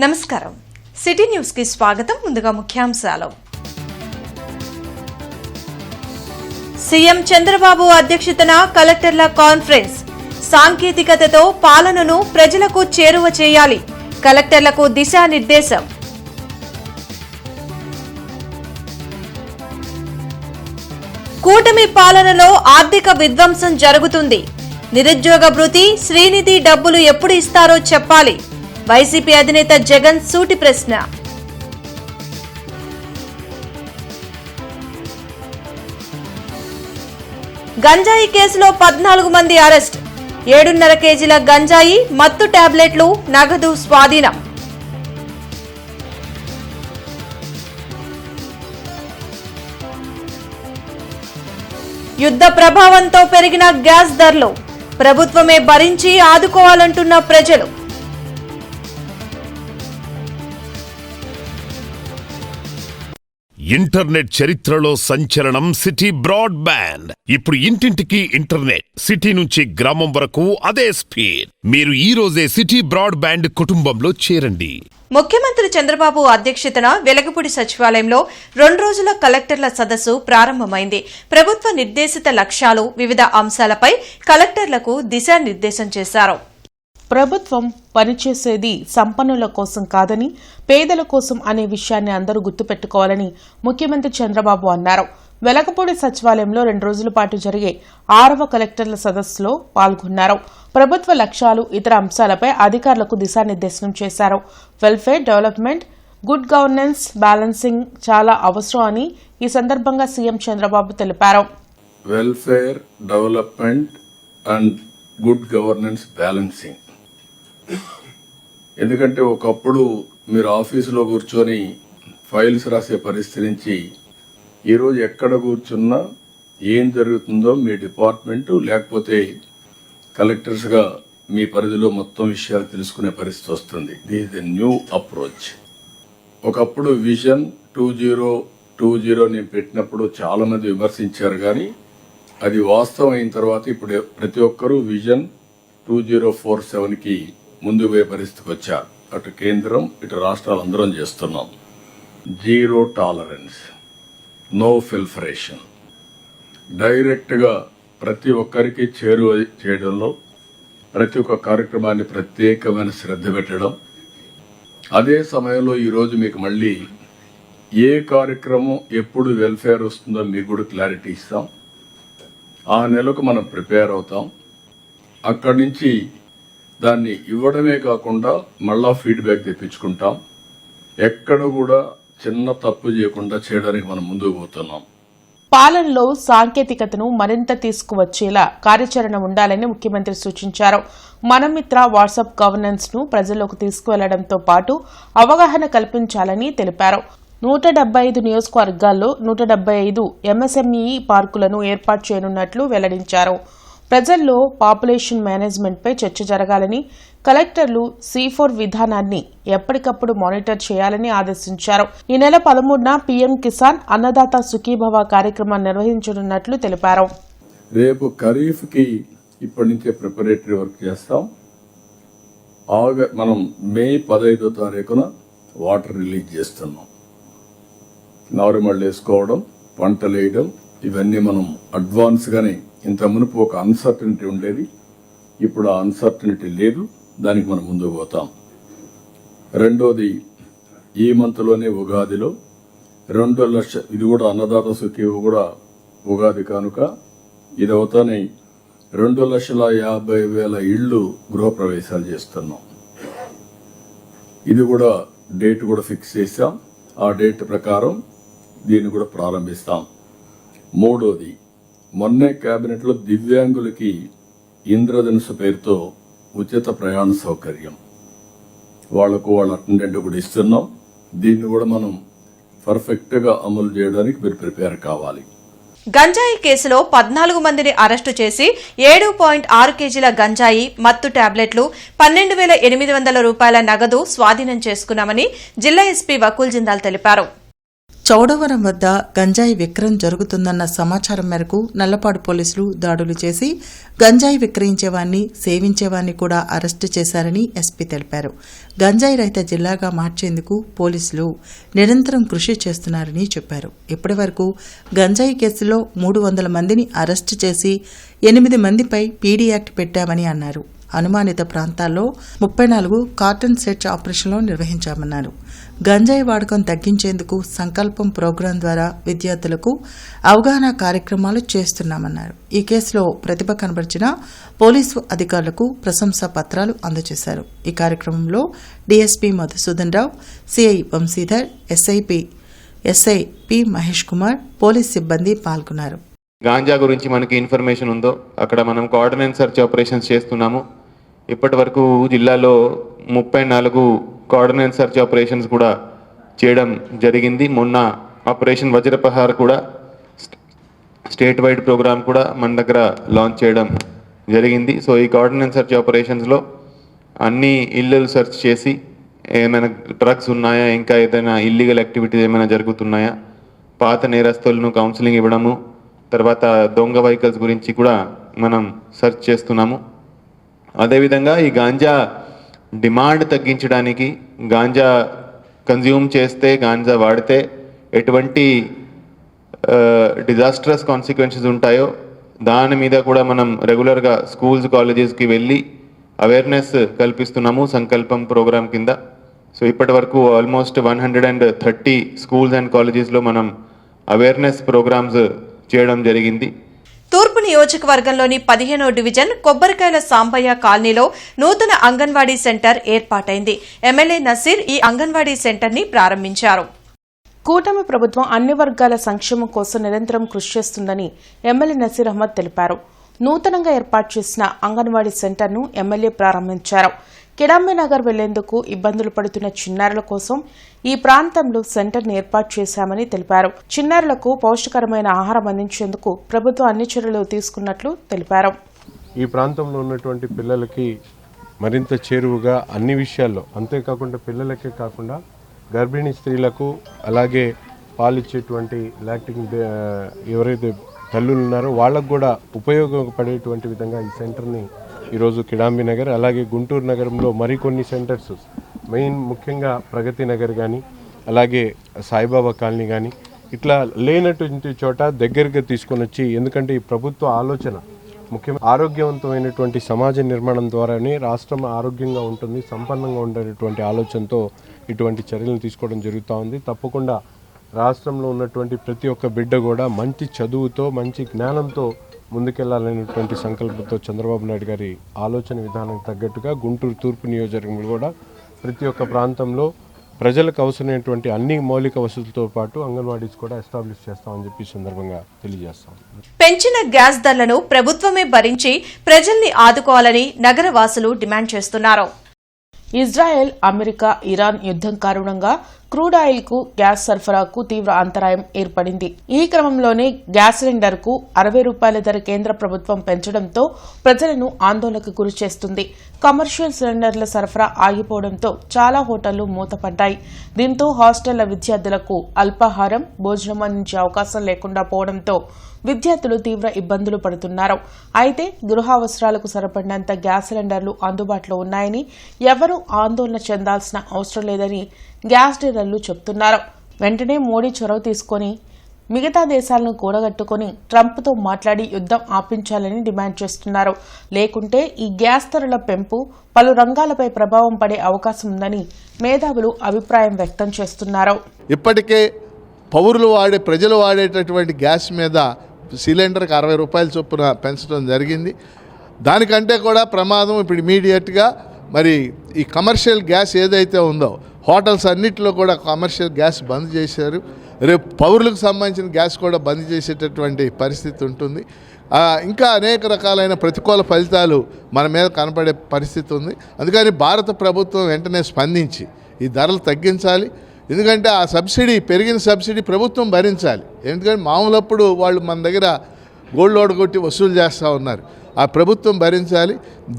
నమస్కారం. City news కి స్వాగతం. ముందుగా ముఖ్యాంశాలు. సీఎం చంద్రబాబు అధ్యక్షతన కలెక్టర్ల కాన్ఫరెన్స్. సాంకేతికతతో పాలనను ప్రజలకు చేరువ చేయాలి. కలెక్టర్లకు దిశానిర్దేశం. కూటమి పాలనలో ఆర్థిక విధ్వంసం జరుగుతుంది. నిరుద్యోగ భృతి, శ్రీనిధి డబ్బులు ఎప్పుడు ఇస్తారో చెప్పాలి. వైసీపీ అధినేత జగన్ సూటి ప్రశ్న. గంజాయి కేసులో 14 మంది అరెస్ట్. 7.5 కేజీల గంజాయి, మత్తు టాబ్లెట్లు, నగదు స్వాధీనం. యుద్ధ ప్రభావంతో పెరిగిన గ్యాస్ ధరలు ప్రభుత్వమే భరించి ఆదుకోవాలంటున్న ప్రజలు. ఇంటర్నెట్ చరిత్రలో సంచలనం సిటీ బ్రాడ్బ్యాండ్. ఇప్పుడు ఇంటింటికి ఇంటర్నెట్, సిటీ నుంచి గ్రామం వరకు అదే స్పీడ్. మీరు ఈ రోజే సిటీ బ్రాడ్బ్యాండ్ కుటుంబంలో చేరండి. ముఖ్యమంత్రి చంద్రబాబు అధ్యక్షతన వెలగపూడి సచివాలయంలో 2 రోజుల కలెక్టర్ల సదస్సు ప్రారంభమైంది. ప్రభుత్వ నిర్దేశిత లక్ష్యాలు, వివిధ అంశాలపై కలెక్టర్లకు దిశానిర్దేశం చేశారు. ప్రభుత్వం పనిచేసేది సంపన్నుల కోసం కాదని, పేదల కోసం అనే విషయాన్ని అందరూ గుర్తుపెట్టుకోవాలని ముఖ్యమంత్రి చంద్రబాబు అన్నారు. వెలగపూడి సచివాలయంలో 2 రోజుల పాటు జరిగే 6వ కలెక్టర్ల సదస్సులో పాల్గొన్నారు. ప్రభుత్వ లక్ష్యాలు, ఇతర అంశాలపై అధికారులకు దిశానిర్దేశం చేశారు. Welfare, development, good governance, balancing చాలా అవసరం అని ఈ సందర్భంగా సీఎం చంద్రబాబు తెలిపారు. Welfare, development and good governance balancing. ఎందుకంటే ఒకప్పుడు మీరు ఆఫీసులో కూర్చొని ఫైల్స్ రాసే పరిస్థితి నుంచి ఈరోజు ఎక్కడ కూర్చున్నా ఏం జరుగుతుందో మీ డిపార్ట్మెంటు లేకపోతే కలెక్టర్స్గా మీ పరిధిలో మొత్తం విషయాలు తెలుసుకునే పరిస్థితి వస్తుంది. This is a new approach. ఒకప్పుడు విజన్ 2020 నేను పెట్టినప్పుడు చాలా మంది విమర్శించారు, కానీ అది వాస్తవం అయిన తర్వాత ఇప్పుడు ప్రతి ఒక్కరూ విజన్ 2047కి ముందు పోయే పరిస్థితికి వచ్చారు. అటు కేంద్రం, ఇటు రాష్ట్రాలు అందరం చేస్తున్నాం. జీరో టాలరెన్స్, నో ఫిల్ఫరేషన్, డైరెక్ట్గా ప్రతి ఒక్కరికి చేరువ చేయడంలో ప్రతి ఒక్క కార్యక్రమాన్ని ప్రత్యేకమైన శ్రద్ధ పెట్టడం. అదే సమయంలో ఈరోజు మీకు మళ్ళీ ఏ కార్యక్రమం ఎప్పుడు వెల్ఫేర్ వస్తుందో మీకు కూడా క్లారిటీ ఇస్తాం. ఆ నెలకు మనం ప్రిపేర్ అవుతాం. అక్కడి నుంచి దాన్ని ఇవ్వడమే కాకుండా మళ్ళా ఫీడ్బ్యాక్ తెప్పించుకుంటాం. ఎక్కడ కూడా చిన్న తప్పు చేయకుండా చేయడానికి మనం ముందుకు పోతున్నాం. పాలనలో సాంకేతికతను మరింత తీసుకువచ్చేలా కార్యాచరణ ఉండాలని ముఖ్యమంత్రి సూచించారు. మనమిత్ర వాట్సాప్ గవర్నెన్స్ ను ప్రజల్లోకి తీసుకువెళ్లడంతో పాటు అవగాహన కల్పించాలని తెలిపారు. 175 నియోజకవర్గాల్లో 175 ఎంఎస్ఎంఈ పార్కులను ఏర్పాటు చేయనున్నట్లు వెల్లడించారు. ప్రజల్లో పాపులేషన్ మేనేజ్మెంట్ పై చర్చ జరగాలని, కలెక్టర్లు C4 విధానాన్ని ఎప్పటికప్పుడు మానిటర్ చేయాలని ఆదేశించారు. ఈ నెల 13న పీఎం కిసాన్ అన్నదాత సుఖీభవ కార్యక్రమాన్ని నిర్వహించనున్నట్లు తెలిపారు. రేపు ఖరీఫ్ కి ఇప్పటి నుంచే ప్రిపరేటరీ వర్క్ చేస్తాం. మనం మే 15వ తారీఖున వాటర్ రిలీజ్ చేస్తున్నాం. నారుమళ్ళు వేసుకోవడం, పంటలు వేయడం, ఇవన్నీ మనం అడ్వాన్స్గానే. ఇంత మునుపు ఒక అన్సర్టనిటీ ఉండేది, ఇప్పుడు ఆ అన్సర్టనిటీ లేదు. దానికి మనం ముందుకు పోతాం. రెండోది, ఈ మంత్లోనే ఉగాదిలో 2 లక్ష, ఇది కూడా అన్నదాత సుఖీ కూడా ఉగాది కానుక, ఇది అవుతానే 2,50,000 ఇళ్లు గృహప్రవేశాలు చేస్తున్నాం. ఇది కూడా డేట్ కూడా ఫిక్స్ చేశాం. ఆ డేట్ ప్రకారం దీన్ని కూడా ప్రారంభిస్తాం. మూడోది, మొన్నే కేబినెట్లో దివ్యాంగులకి ఇంద్రధనుసు పేరుతో ఉచిత ప్రయాణ సౌకర్యం, వాళ్లకు వాళ్ళ అటెండెంట్ కూడా ఇస్తున్నాం. దీన్ని కూడా మనం పర్ఫెక్ట్గా అమలు చేయడానికి మీరు ప్రిపేర్ కావాలి. గంజాయి కేసులో 14 మందిని అరెస్టు చేసి 7.6 కేజీల గంజాయి, మత్తు టాబ్లెట్లు, 12,800 రూపాయల నగదు స్వాధీనం చేసుకున్నామని జిల్లా ఎస్పీ వకుల్ జిందాల్ తెలిపారు. చౌడవరం వద్ద గంజాయి విక్రయం జరుగుతుందన్న సమాచారం మేరకు నల్లపాడు పోలీసులు దాడులు చేసి గంజాయి విక్రయించేవాన్ని సేవించేవాన్ని కూడా అరెస్టు చేశారని ఎస్పీ తెలిపారు. గంజాయి రహిత జిల్లాగా మార్చేందుకు పోలీసులు నిరంతరం కృషి చేస్తున్నారని చెప్పారు. ఇప్పటి వరకు గంజాయి కేసులో 300 మందిని అరెస్టు చేసి 8 మందిపై పీడీ యాక్ట్ పెట్టామని అన్నారు. అనుమానిత ప్రాంతాల్లో 34 కార్టన్ సెర్చ్ ఆపరేషన్లు నిర్వహించామన్నారు. గంజాయి వాడకం తగ్గించేందుకు సంకల్పం ప్రోగ్రాం ద్వారా విద్యార్థులకు అవగాహన కార్యక్రమాలు చేస్తున్నామన్నారు. ఈ కేసులో ప్రతిభ కనబరిచిన పోలీసు అధికారులకు ప్రశంసా పత్రాలు అందజేశారు. ఈ కార్యక్రమంలో DSP Madhusudan Rao, CI Vamshidhar, SI P Mahesh Kumar, police సిబ్బంది పాల్గొన్నారు. గాంజా గురించి మనకి ఇన్ఫర్మేషన్ ఉందో అక్కడ మనం కోఆర్డినేట్ సెర్చ్ ఆపరేషన్స్ చేస్తున్నాము. ఇప్పటి వరకు జిల్లాలో 34 కోఆర్డినేట్ సెర్చ్ ఆపరేషన్స్ కూడా చేయడం జరిగింది. మొన్న ఆపరేషన్ వజ్రపహార్ కూడా స్టేట్ వైడ్ ప్రోగ్రామ్ కూడా మన దగ్గర లాంచ్ చేయడం జరిగింది. సో ఈ కోఆర్డినేట్ సెర్చ్ ఆపరేషన్స్లో అన్ని ఇళ్ళు సెర్చ్ చేసి ఏమైనా డ్రగ్స్ ఉన్నాయా, ఇంకా ఏదైనా ఇల్లీగల్ యాక్టివిటీస్ ఏమైనా జరుగుతున్నాయా, పాత నేరస్తులను కౌన్సిలింగ్ ఇవ్వడము, తర్వాత దొంగ వెహికల్స్ గురించి కూడా మనం సెర్చ్ చేస్తున్నాము. అదేవిధంగా ఈ గాంజా డిమాండ్ తగ్గించడానికి, గాంజా కన్జ్యూమ్ చేస్తే, గాంజా వాడితే ఎటువంటి డిజాస్ట్రస్ కాన్సిక్వెన్సెస్ ఉంటాయో దాని మీద కూడా మనం రెగ్యులర్గా స్కూల్స్, కాలేజెస్కి వెళ్ళి అవేర్నెస్ కల్పిస్తున్నాము సంకల్పం ప్రోగ్రాం కింద. సో ఇప్పటి వరకు ఆల్మోస్ట్ 130 స్కూల్స్ అండ్ కాలేజెస్లో మనం అవేర్నెస్ ప్రోగ్రామ్స్ చేయడం జరిగింది. తూర్పు నియోజకవర్గంలోని 15వ డివిజన్ కొబ్బరికాయల సాంబయ్య కాలనీలో నూతన అంగన్వాడీ సెంటర్ ఏర్పాటైంది. ఎమ్మెల్యే నసీర్ ఈ అంగన్వాడీ సెంటర్ ని ప్రారంభించారు. కూటమి ప్రభుత్వం అన్ని వర్గాల సంక్షేమం కోసం నిరంతరం కృషి చేస్తుందని ఎమ్మెల్యే నసీర్ అహ్మద్ తెలిపారు. నూతనంగా ఏర్పాటు చేసిన అంగన్వాడీ సెంటర్ను ఎమ్మెల్యే ప్రారంభించారు. కిడాంబి నగర్ వెళ్లేందుకు ఇబ్బందులు పడుతున్న చిన్నారుల కోసం ఈ ప్రాంతంలో సెంటర్ను ఏర్పాటు చేశామని తెలిపారు. చిన్నారులకు పౌష్టికరమైన ఆహారం అందించేందుకు ప్రభుత్వం అన్ని చర్యలు తీసుకున్నట్లు తెలిపారు. ఈ ప్రాంతంలో ఉన్నటువంటి పిల్లలకి మరింత చేరువుగా అన్ని విషయాల్లో, అంతేకాకుండా పిల్లలకే కాకుండా గర్భిణీ స్త్రీలకు, అలాగే పాలిచ్చేటువంటి లాక్టింగ్ ఎవరైతే తల్లులు ఉన్నారో వాళ్ళకు కూడా ఉపయోగపడేటువంటి విధంగా ఈ సెంటర్ని ఈరోజు కిడాంబి నగర్, అలాగే గుంటూరు నగరంలో మరికొన్ని సెంటర్స్, ముఖ్యంగా ప్రగతి నగర్ కానీ, అలాగే సాయిబాబా కాలనీ కానీ, ఇట్లా లేనటువంటి చోట దగ్గరగా తీసుకొని వచ్చి, ఎందుకంటే ఈ ప్రభుత్వ ఆలోచన ముఖ్యంగా ఆరోగ్యవంతమైనటువంటి సమాజ నిర్మాణం ద్వారానే రాష్ట్రం ఆరోగ్యంగా ఉంటుంది, సంపన్నంగా ఉండేటువంటి ఆలోచనతో ఇటువంటి చర్యలను తీసుకోవడం జరుగుతూ ఉంది. తప్పకుండా రాష్ట్రంలో ఉన్నటువంటి ప్రతి ఒక్క బిడ్డ కూడా మంచి చదువుతో, మంచి జ్ఞానంతో ముందుకెళ్లాలనేటువంటి సంకల్పంతో చంద్రబాబు నాయుడు గారి ఆలోచన విధానానికి తగ్గట్టుగా గుంటూరు తూర్పు నియోజకవర్గంలో కూడా ప్రతి ఒక్క ప్రాంతంలో ప్రజలకు అవసరమైనటువంటి అన్ని మౌలిక వసతులతో పాటు అంగన్వాడీస్ కూడా ఎస్టాబ్లిష్ చేస్తామని చెప్పి సందర్భంగా తెలియజేస్తాం. పెంచిన గ్యాస్ ధరలను ప్రభుత్వమే భరించి ప్రజల్ని ఆదుకోవాలని నగర వాసులు డిమాండ్ చేస్తున్నారు. ఇజ్రాయెల్, అమెరికా, ఇరాన్ యుద్దం కారణంగా క్రూడ్ ఆయిల్ కు గ్యాస్ సరఫరాకు తీవ్ర అంతరాయం ఏర్పడింది. ఈ క్రమంలోనే గ్యాస్ సిలిండర్ కు 60 రూపాయల ధర కేంద్ర ప్రభుత్వం పెంచడంతో ప్రజలను ఆందోళనకు గురి చేస్తుంది. కమర్షియల్ సిలిండర్ల సరఫరా ఆగిపోవడంతో చాలా హోటళ్లు మూతపడ్డాయి. దీంతో హాస్టళ్ల విద్యార్థులకు అల్పాహారం, భోజనం అందించే అవకాశం లేకుండా పోవడంతో విద్యార్థులు తీవ్ర ఇబ్బందులు పడుతున్నారు. అయితే గృహావసరాలకు సరిపడినంత గ్యాస్ సిలిండర్లు అందుబాటులో ఉన్నాయని, ఎవరూ ఆందోళన చెందాల్సిన అవసరం లేదని గ్యాస్ డీలర్లు చెబుతున్నారు. వెంటనే మోడీ చొరవ తీసుకుని మిగతా దేశాలను కూడగట్టుకుని ట్రంప్తో మాట్లాడి యుద్దం ఆపించాలని డిమాండ్ చేస్తున్నారు. లేకుంటే ఈ గ్యాస్ ధరల పెంపు పలు రంగాలపై ప్రభావం పడే అవకాశం ఉందని మేధావులు అభిప్రాయం వ్యక్తం చేస్తున్నారు. ఇప్పటికే ప్రజలు వాడేటటువంటి గ్యాస్ మీద సిలిండర్కి 60 రూపాయల చొప్పున పెంచడం జరిగింది. దానికంటే కూడా ప్రమాదం ఇప్పుడు ఇమీడియట్గా మరి ఈ కమర్షియల్ గ్యాస్ ఏదైతే ఉందో, హోటల్స్ అన్నింటిలో కూడా కమర్షియల్ గ్యాస్ బంద్ చేశారు. రేపు పౌరులకు సంబంధించిన గ్యాస్ కూడా బంద్ చేసేటటువంటి పరిస్థితి ఉంటుంది. ఇంకా అనేక రకాలైన ప్రతికూల ఫలితాలు మన మీద కనపడే పరిస్థితి ఉంది. అందుకని భారత ప్రభుత్వం వెంటనే స్పందించి ఈ ధరలు తగ్గించాలి. ఎందుకంటే ఆ సబ్సిడీ, పెరిగిన సబ్సిడీ ప్రభుత్వం భరించాలి. ఎందుకంటే మామూలప్పుడు వాళ్ళు మన దగ్గర గోల్డ్ లోడ్ కొట్టి వసూలు చేస్తూ ఉన్నారు. ఆ ప్రభుత్వం భరించాలి.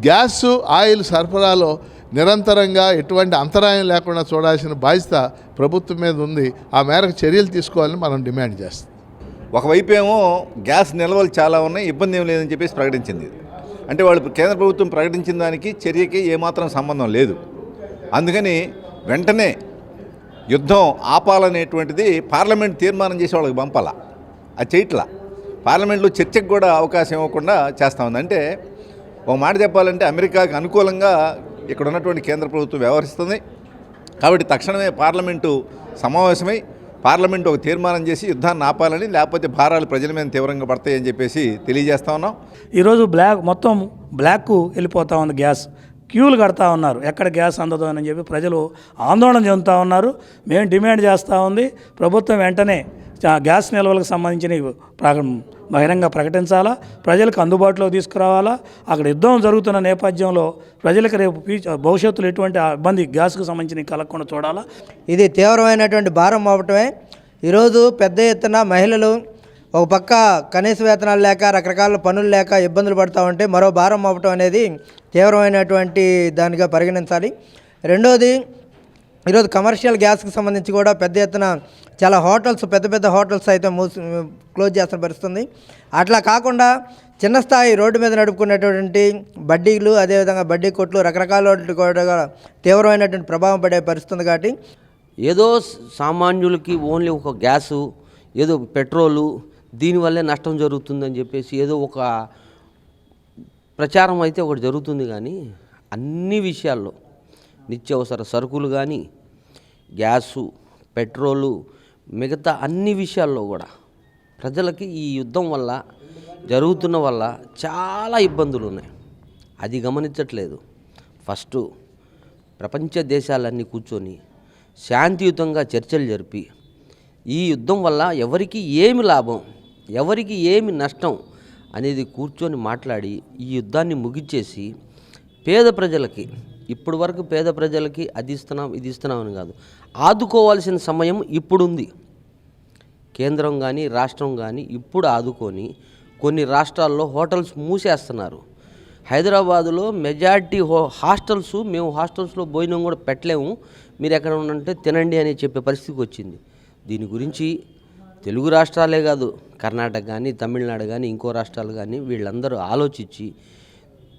గ్యాస్ ఆయిల్ సరఫరాలో నిరంతరంగా ఎటువంటి అంతరాయం లేకుండా చూడాల్సిన బాధ్యత ప్రభుత్వం మీద ఉంది. ఆ మేరకు చర్యలు తీసుకోవాలని మనం డిమాండ్ చేస్తాం. ఒకవైపు ఏమో గ్యాస్ నిల్వలు చాలా ఉన్నాయి, ఇబ్బంది ఏం లేదని చెప్పేసి ప్రకటించింది. అంటే వాళ్ళు కేంద్ర ప్రభుత్వం ప్రకటించిన దానికి చర్యకి ఏమాత్రం సంబంధం లేదు. అందుకని వెంటనే యుద్ధం ఆపాలనేటువంటిది పార్లమెంట్ తీర్మానం చేసి వాళ్ళకి పంపాల. అది చేయట్లా. పార్లమెంట్లో చర్చకు కూడా అవకాశం ఇవ్వకుండా చేస్తూ ఉంది. అంటే ఒక మాట చెప్పాలంటే అమెరికాకు అనుకూలంగా ఇక్కడ ఉన్నటువంటి కేంద్ర ప్రభుత్వం వ్యవహరిస్తుంది. కాబట్టి తక్షణమే పార్లమెంటు సమావేశమై పార్లమెంటు ఒక తీర్మానం చేసి యుద్ధాన్ని ఆపాలని, లేకపోతే భారాలు ప్రజల మీద తీవ్రంగా పడతాయని చెప్పేసి తెలియజేస్తా ఉన్నాం. ఈరోజు మొత్తం బ్లాక్కు వెళ్ళిపోతూ ఉంది. గ్యాస్ క్యూలు కడతా ఉన్నారు, ఎక్కడ గ్యాస్ అందదో అని చెప్పి ప్రజలు ఆందోళన చెందుతూ ఉన్నారు. మేము డిమాండ్ చేస్తూ ఉంది, ప్రభుత్వం వెంటనే గ్యాస్ నిల్వలకు సంబంధించిన బహిరంగ ప్రకటించాలా, ప్రజలకు అందుబాటులో తీసుకురావాలా. అక్కడ యుద్ధం జరుగుతున్న నేపథ్యంలో ప్రజలకు రేపు భవిష్యత్తులో ఎటువంటి ఇబ్బంది గ్యాస్కు సంబంధించిన కలగకుండా చూడాలా. ఇది తీవ్రమైనటువంటి భారం అవ్వటమే. ఈరోజు పెద్ద ఎత్తున మహిళలు ఒక పక్క కనీస వేతనాలు లేక రకరకాల పనులు లేక ఇబ్బందులు పడుతూ ఉంటే మరో భారం అవ్వటం అనేది తీవ్రమైనటువంటి దానిగా పరిగణించాలి. రెండోది, ఈరోజు కమర్షియల్ గ్యాస్కి సంబంధించి కూడా పెద్ద ఎత్తున చాలా హోటల్స్, పెద్ద పెద్ద హోటల్స్ అయితే క్లోజ్ చేస్తున్న పరిస్థితుంది. అట్లా కాకుండా చిన్న స్థాయి రోడ్డు మీద నడుపుకునేటువంటి బడ్డీలు, అదేవిధంగా బడ్డీ కొట్లు, రకరకాల కూడా తీవ్రమైనటువంటి ప్రభావం పడే పరిస్థితుంది. కాబట్టి ఏదో సామాన్యులకి ఓన్లీ ఒక గ్యాసు, ఏదో పెట్రోలు, దీనివల్లే నష్టం జరుగుతుందని చెప్పేసి ఏదో ఒక ప్రచారం అయితే ఒకటి జరుగుతుంది. కానీ అన్ని విషయాల్లో నిత్యావసర సరుకులు కానీ, గ్యాసు, పెట్రోలు, మిగతా అన్ని విషయాల్లో కూడా ప్రజలకి ఈ యుద్ధం వల్ల జరుగుతున్న వల్ల చాలా ఇబ్బందులు ఉన్నాయి. అది గమనించట్లేదు. ఫస్ట్ ప్రపంచ దేశాలన్నీ కూర్చొని శాంతియుతంగా చర్చలు జరిపి ఈ యుద్ధం వల్ల ఎవరికి ఏమి లాభం, ఎవరికి ఏమి నష్టం అనేది కూర్చొని మాట్లాడి ఈ యుద్ధాన్ని ముగిచ్చేసి పేద ప్రజలకి, ఇప్పటి వరకు పేద ప్రజలకి అది ఇస్తున్నాం ఇది ఇస్తున్నాం అని కాదు, ఆదుకోవాల్సిన సమయం ఇప్పుడుంది. కేంద్రం కానీ రాష్ట్రం కానీ ఇప్పుడు ఆదుకొని కొన్ని రాష్ట్రాల్లో హోటల్స్ మూసేస్తున్నారు. హైదరాబాదులో మెజారిటీ హాస్టల్స్, మేము హాస్టల్స్లో భోజనం కూడా పెట్టలేము, మీరు ఎక్కడ ఉండంటే తినండి అని చెప్పే పరిస్థితికి వచ్చింది. దీని గురించి తెలుగు రాష్ట్రాలే కాదు, కర్ణాటక కానీ, తమిళనాడు కానీ, ఇంకో రాష్ట్రాలు కానీ వీళ్ళందరూ ఆలోచించి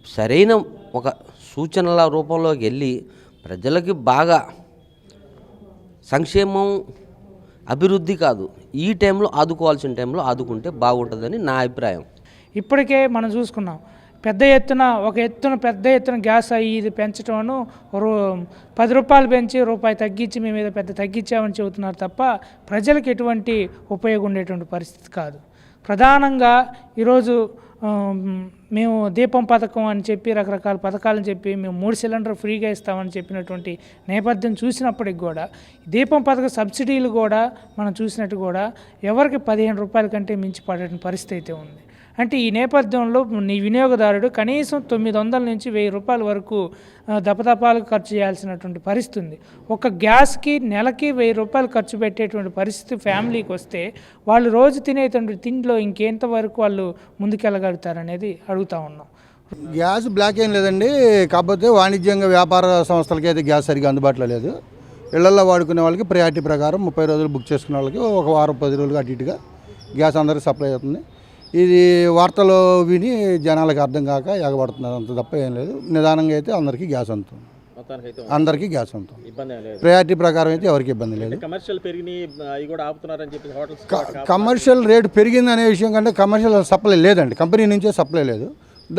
సరైన ఒక సూచనల రూపంలోకి వెళ్ళి ప్రజలకి బాగా సంక్షేమం, అభివృద్ధి కాదు, ఈ టైంలో ఆదుకోవాల్సిన టైంలో ఆదుకుంటే బాగుంటుందని నా అభిప్రాయం. ఇప్పటికే మనం చూసుకున్నాం, పెద్ద ఎత్తున గ్యాస్ ఇది పెంచడం 10 రూపాయలు పెంచి రూపాయి తగ్గించి మేము ఏదో పెద్ద తగ్గించామని చెబుతున్నారు తప్ప ప్రజలకు ఎటువంటి ఉపయోగం ఉండేటువంటి పరిస్థితి కాదు. ప్రధానంగా ఈరోజు మేము దీపం పథకం అని చెప్పి రకరకాల పథకాలను చెప్పి మేము 3 సిలిండర్ ఫ్రీగా ఇస్తామని చెప్పినటువంటి నేపథ్యం చూసినప్పటికి కూడా దీపం పథక సబ్సిడీలు కూడా మనం చూసినట్టు కూడా ఎవరికి 15 రూపాయల కంటే మించి పడే పరిస్థితి అయితే ఉంది. అంటే ఈ నేపథ్యంలో నీ వినియోగదారుడు కనీసం 900 నుంచి 1000 రూపాయల వరకు దపదపాలకు ఖర్చు చేయాల్సినటువంటి పరిస్థితి ఉంది. ఒక గ్యాస్కి నెలకి 1000 రూపాయలు ఖర్చు పెట్టేటువంటి పరిస్థితి ఫ్యామిలీకి వస్తే వాళ్ళు రోజు తినేటువంటి తిండిలో ఇంకెంతవరకు వాళ్ళు ముందుకెళ్ళగలుగుతారనేది అడుగుతూ ఉన్నాం. గ్యాస్ బ్లాక్ ఏం లేదండి, కాకపోతే వాణిజ్యంగా వ్యాపార సంస్థలకి అయితే గ్యాస్ సరిగా అందుబాటులో లేదు. ఇళ్లలో వాడుకునే వాళ్ళకి ప్రయారిటీ ప్రకారం 30 రోజులు బుక్ చేసుకునే వాళ్ళకి ఒక వారం 10 రోజులుగా అటు ఇటుగా గ్యాస్ అందరికీ సప్లై అవుతుంది. ఇది వార్తలు విని జనాలకు అర్థం కాక ఎగబడుతున్నారు, అంత తప్ప ఏం లేదు. నిదానంగా అయితే అందరికీ గ్యాస్ అందుతుంది, అందరికీ గ్యాస్ అందుతుంది. ప్రయారిటీ ప్రకారం అయితే ఎవరికి ఇబ్బంది లేదు. కమర్షియల్ రేటు పెరిగింది అనే విషయం కంటే కమర్షియల్ సప్లై లేదండి, కంపెనీ నుంచే సప్లై లేదు.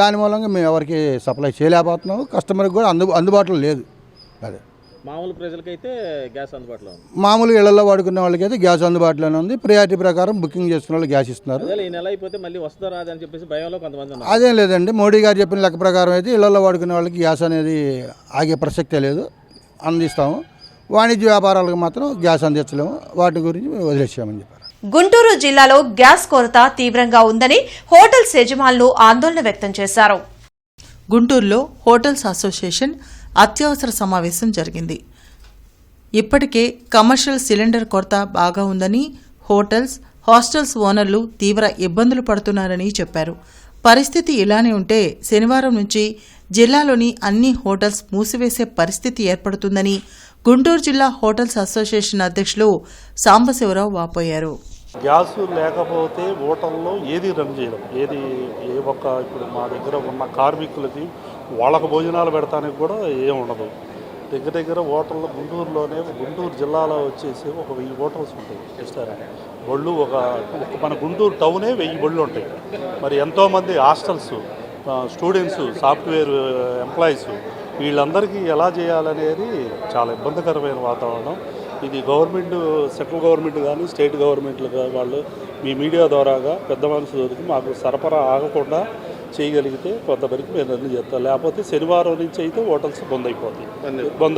దాని మూలంగా మేము ఎవరికి సప్లై చేయలేకపోతున్నాము, కస్టమర్కి కూడా అందుబాటులో లేదు. అదే మామూలు ప్రజలకైతే గ్యాస్ అందుబాటులో ఉంది, మామూలు ఇళ్లలో వాడుకునే వాళ్ళకైతే గ్యాస్ అందుబాటులోనే ఉంది. ప్రయారిటీ ప్రకారం బుకింగ్ చేసుకున్న వాళ్ళు గ్యాస్ ఇస్తున్నారు. ఈ నెల అయిపోతే మళ్ళీ వస్తుందో రాదు అని చెప్పేసి భయంలో కొంతమంది ఉన్నారు. అదేం లేదండి, మోడీ గారు చెప్పిన లెక్క ప్రకారం అయితే ఇళ్లలో వాడుకునే వాళ్ళకి గ్యాస్ అనేది ఆగే ప్రసక్తే లేదు, అందిస్తాము. వాణిజ్య వ్యాపారాలకు మాత్రం గ్యాస్ అందించలేము, వాటి గురించి వదిలేసామని చెప్పారు. గుంటూరు జిల్లాలో గ్యాస్ కొరత తీవ్రంగా ఉందని హోటల్స్ యజమానులు ఆందోళన వ్యక్తం చేశారు. గుంటూరులో హోటల్స్ అసోసియేషన్ అత్యవసర సమావేశం జరిగింది. ఇప్పటికే కమర్షియల్ సిలిండర్ కొరత బాగా ఉందని, హోటల్స్, హాస్టల్స్ ఓనర్లు తీవ్ర ఇబ్బందులు పడుతున్నారని చెప్పారు. పరిస్థితి ఇలానే ఉంటే శనివారం నుంచి జిల్లాలోని అన్ని హోటల్స్ మూసివేసే పరిస్థితి ఏర్పడుతుందని గుంటూరు జిల్లా హోటల్స్ అసోసియేషన్ అధ్యక్షులు సాంబశివరావు వాపోయారు. గ్యాస్ లేకపోతే హోటల్లో ఏది రన్ చేయడం, ఏ ఒక్క ఇప్పుడు మా దగ్గర ఉన్న కార్మికులకి వాళ్ళకు భోజనాలు పెడతానికి కూడా ఏం ఉండదు. దగ్గర హోటల్లో గుంటూరు జిల్లాలో వచ్చేసి ఒక 1000 హోటల్స్ ఉంటాయి, రెస్టారెంట్ బళ్ళు. ఒక మన గుంటూరు టౌనే 1000 బళ్ళు ఉంటాయి. మరి ఎంతోమంది హాస్టల్స్ స్టూడెంట్స్, సాఫ్ట్వేర్ ఎంప్లాయీస్, వీళ్ళందరికీ ఎలా చేయాలనేది చాలా ఇబ్బందికరమైన వాతావరణం. ఇది గవర్నమెంట్, సెంట్రల్ గవర్నమెంట్ కానీ స్టేట్ గవర్నమెంట్లు వాళ్ళు మీ మీడియా ద్వారాగా పెద్ద మనుషులకి మాకు సరఫరా ఆగకుండా చేయగలిగితే కొంతవరకు మేము రన్ చేస్తాం. లేకపోతే శనివారం నుంచి అయితే హోటల్స్ బంద్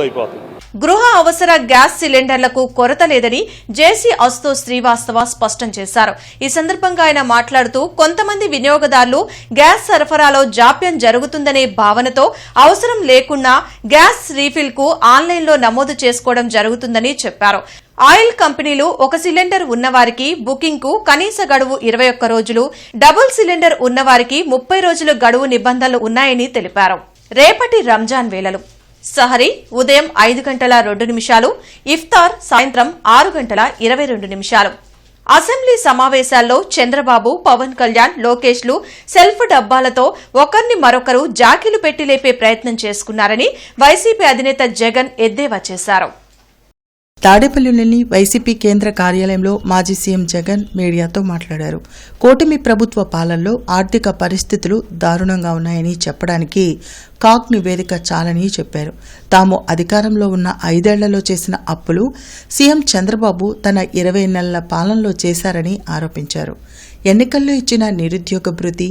అయిపోతాయి. గృహ అవసర గ్యాస్ సిలిండర్లకు కొరత లేదని జేసీ అశుతోష్ శ్రీవాస్తవ స్పష్టం చేశారు. ఈ సందర్భంగా ఆయన మాట్లాడుతూ కొంతమంది వినియోగదారులు గ్యాస్ సరఫరాలో జాప్యం జరుగుతుందనే భావనతో అవసరం లేకున్నా గ్యాస్ రీఫిల్ కు ఆన్లైన్లో నమోదు చేసుకోవడం జరుగుతుందని చెప్పారు. ఆయిల్ కంపెనీలు ఒక సిలిండర్ ఉన్నవారికి బుకింగ్ కు కనీస గడువు 21 రోజులు, డబుల్ సిలిండర్ ఉన్నవారికి 30 రోజుల గడువు నిబంధనలు ఉన్నాయని తెలిపారు. రేపటి రంజాన్ వేళలు సహరీ ఉదయం 5:02, ఇఫ్తార్ సాయంత్రం 6:22. అసెంబ్లీ సమావేశాల్లో చంద్రబాబు, పవన్ కళ్యాణ్, లోకేష్లు సెల్ఫ్ డబ్బాలతో ఒకరిని మరొకరు జాకీలు పెట్టి లేపే ప్రయత్నం చేసుకున్నారని వైసీపీ అధినేత జగన్ ఎద్దేవా చేశారు. తాడేపల్లిలోని వైసీపీ కేంద్ర కార్యాలయంలో మాజీ సీఎం జగన్ మీడియాతో మాట్లాడారు. కూటమి ప్రభుత్వ పాలనలో ఆర్థిక పరిస్థితులు దారుణంగా ఉన్నాయని చెప్పడానికి కాగ్ నివేదిక చాలని చెప్పారు. తాము అధికారంలో ఉన్న 5 ఏళ్లలో చేసిన అప్పులు సీఎం చంద్రబాబు తన 20 నెలల పాలనలో చేశారని ఆరోపించారు. ఎన్నికల్లో ఇచ్చిన నిరుద్యోగ భృతి,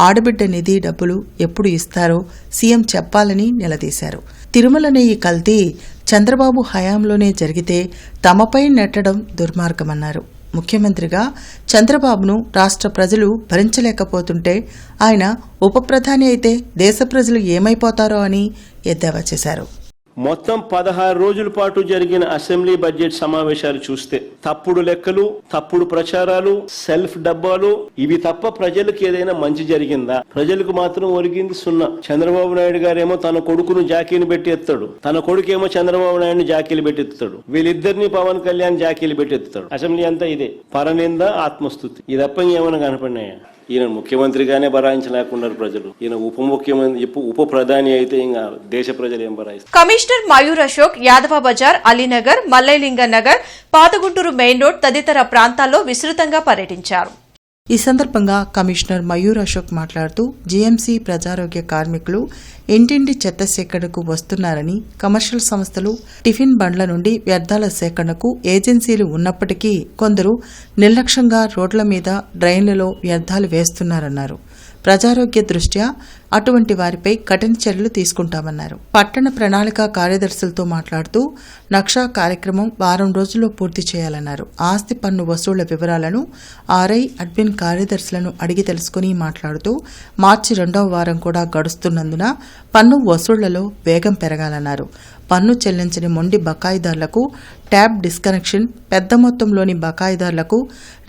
ఆడబిడ్డ నిధి డబ్బులు ఎప్పుడు ఇస్తారో సీఎం చెప్పాలని నిలదీశారు. తిరుమల నెయ్యి కల్తీ చంద్రబాబు హయాంలోనే జరిగితే తమపై నెట్టడం దుర్మార్గమన్నారు. ముఖ్యమంత్రిగా చంద్రబాబును రాష్ట్ర ప్రజలు భరించలేకపోతుంటే ఆయన ఉప ప్రధాని అయితే దేశ ప్రజలు ఏమైపోతారో అని ఎద్దేవా చేశారు. మొత్తం 16 రోజుల పాటు జరిగిన అసెంబ్లీ బడ్జెట్ సమావేశాలు చూస్తే తప్పుడు లెక్కలు, తప్పుడు ప్రచారాలు, సెల్ఫ్ డబ్బాలు, ఇవి తప్ప ప్రజలకు ఏదైనా మంచి జరిగిందా? ప్రజలకు మాత్రం ఒరిగింది 0. చంద్రబాబు నాయుడు గారేమో తన కొడుకును జాకీని పెట్టి ఎత్తాడు, తన కొడుకేమో చంద్రబాబు నాయుడిని జాకీలు పెట్టి ఎత్తుతాడు, వీళ్ళిద్దరిని పవన్ కళ్యాణ్ జాకీలు పెట్టి ఎత్తుతాడు. అసెంబ్లీ అంతా ఇదే పరనింద, ఆత్మస్తుతి. ఇది తప్ప ఏమైనా కనపడినాయా? ఈయన ముఖ్యమంత్రిగానే భరాయించలేకున్నారు ప్రజలు. ఈయన ఉప ప్రధాని అయితే ఇంకా దేశ ప్రజలు ఏం భరాయిస్తారు? Commissioner Mayur Ashok Yadava Bazar, Alinagar, Mallailinga Nagar, Pathaguntur main road తదితర ప్రాంతాల్లో విస్తృతంగా పర్యటించారు. ఈ సందర్భంగా కమిషనర్ మయూర్ అశోక్ మాట్లాడుతూ జీఎంసీ ప్రజారోగ్య కార్మికులు ఇంటింటి చెత్త సేకరణకు వస్తున్నారని, కమర్షియల్ సంస్థలు టిఫిన్ బండ్ల నుండి వ్యర్థాల సేకరణకు ఏజెన్సీలు ఉన్నప్పటికీ కొందరు నిర్లక్ష్యంగా రోడ్ల మీద, డ్రైన్లలో వ్యర్థాలు వేస్తున్నారన్నారు. ప్రజారోగ్య దృష్ట్యా అటువంటి వారిపై కఠిన చర్యలు తీసుకుంటామన్నారు. పట్టణ ప్రణాళిక కార్యదర్శులతో మాట్లాడుతూ నక్షా కార్యక్రమం వారం రోజుల్లో పూర్తి చేయాలన్నారు. ఆస్తి పన్ను వసూళ్ల వివరాలను ఆర్ఐ, అడ్మిన్ కార్యదర్శులను అడిగి తెలుసుకుని మాట్లాడుతూ మార్చి 2వ వారం కూడా గడుస్తున్నందున పన్ను వసూళ్లలో వేగం పెరగాలన్నారు. పన్ను చెల్లించని మొండి బకాయిదారులకు ట్యాబ్ డిస్కనెక్షన్, పెద్ద మొత్తంలోని బకాయిదారులకు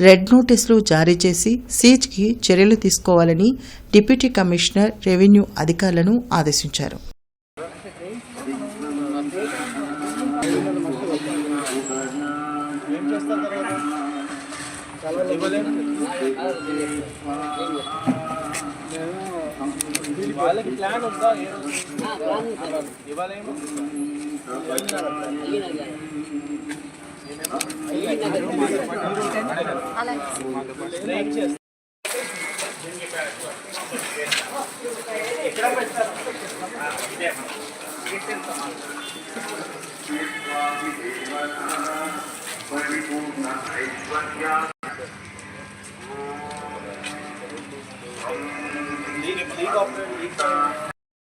రెడ్ నోటీసులు జారీ చేసి సీజ్కి చర్యలు తీసుకోవాలని డిప్యూటీ కమిషనర్ రెవెన్యూ అధికారులను ఆదేశించారు. వాళ్ళకి ప్లాన్ ఉందా? ఇవ్వాలేమో ఎక్కడ పెడతారు?